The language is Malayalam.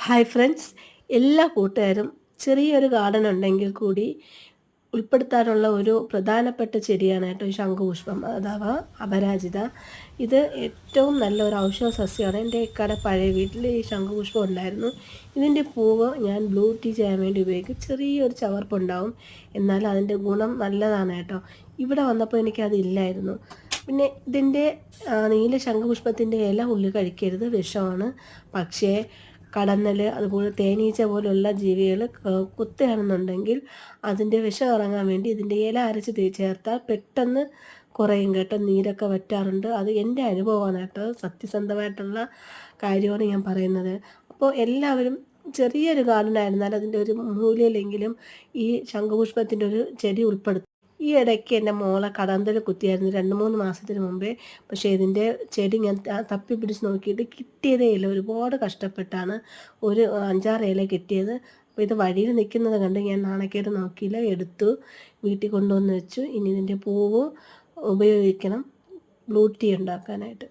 ഹായ് ഫ്രണ്ട്സ്, എല്ലാ കൂട്ടുകാരും ചെറിയൊരു ഗാർഡൻ ഉണ്ടെങ്കിൽ കൂടി ഉൾപ്പെടുത്താനുള്ള ഒരു പ്രധാനപ്പെട്ട ചെടിയാണ് കേട്ടോ ഈ ശംഖുപുഷ്പം അഥവാ അപരാജിത. ഇത് ഏറ്റവും നല്ലൊരു ഔഷധ സസ്യമാണ്. എൻ്റെ ഇക്കടെ പഴയ വീട്ടിൽ ഈ ശംഖുപുഷ്പം ഉണ്ടായിരുന്നു. ഇതിൻ്റെ പൂവ് ഞാൻ ബ്ലൂ ടീ ചെയ്യാൻ വേണ്ടി ഉപയോഗിക്കും. ചെറിയൊരു ചവർപ്പുണ്ടാവും, എന്നാൽ അതിൻ്റെ ഗുണം നല്ലതാണ് കേട്ടോ. ഇവിടെ വന്നപ്പോൾ എനിക്കതില്ലായിരുന്നു. പിന്നെ ഇതിൻ്റെ നീല ശംഖുപുഷ്പത്തിൻ്റെ ഇല ഉള്ളി കഴിക്കരുത്, വിഷമാണ്. പക്ഷേ കടന്നൽ അതുപോലെ തേനീച്ച പോലുള്ള ജീവികൾ കുത്തുകയാണെന്നുണ്ടെങ്കിൽ അതിൻ്റെ വിഷം ഇറങ്ങാൻ വേണ്ടി ഇതിൻ്റെ ഇല അരച്ച് ചേർത്താൽ പെട്ടെന്ന് കുറയും കേട്ടോ. നീരൊക്കെ വറ്റാറുണ്ട്. അത് എൻ്റെ അനുഭവമാണ് കേട്ടോ, സത്യസന്ധമായിട്ടുള്ള കാര്യമാണ് ഞാൻ പറയുന്നത്. അപ്പോൾ എല്ലാവരും ചെറിയൊരു ഗാർഡനായിരുന്നാൽ അതിൻ്റെ ഒരു മൂലയിലെങ്കിലും ഈ ശംഖുപുഷ്പത്തിൻ്റെ ഒരു ചെടി ഉൾപ്പെടുത്തും. ഈ ഇടയ്ക്ക് എൻ്റെ മോളെ കടന്തൽ കുത്തിയായിരുന്നു 2-3 മാസത്തിന് മുമ്പേ. പക്ഷേ ഇതിൻ്റെ ചെടി ഞാൻ തപ്പി പിടിച്ച് നോക്കിയിട്ട് കിട്ടിയതേ ഇല്ല. ഒരുപാട് കഷ്ടപ്പെട്ടാണ് ഒരു 5-6 ഇല കിട്ടിയത്. അപ്പോൾ ഇത് വഴിയിൽ നിൽക്കുന്നത് കണ്ട് ഞാൻ നാണക്കേട് നോക്കിയില്ല, എടുത്തു വീട്ടിൽ കൊണ്ടുവന്ന് വെച്ചു. ഇനി ഇതിൻ്റെ പൂവ് ഉപയോഗിക്കണം ബ്ലൂ ടീ ഉണ്ടാക്കാനായിട്ട്.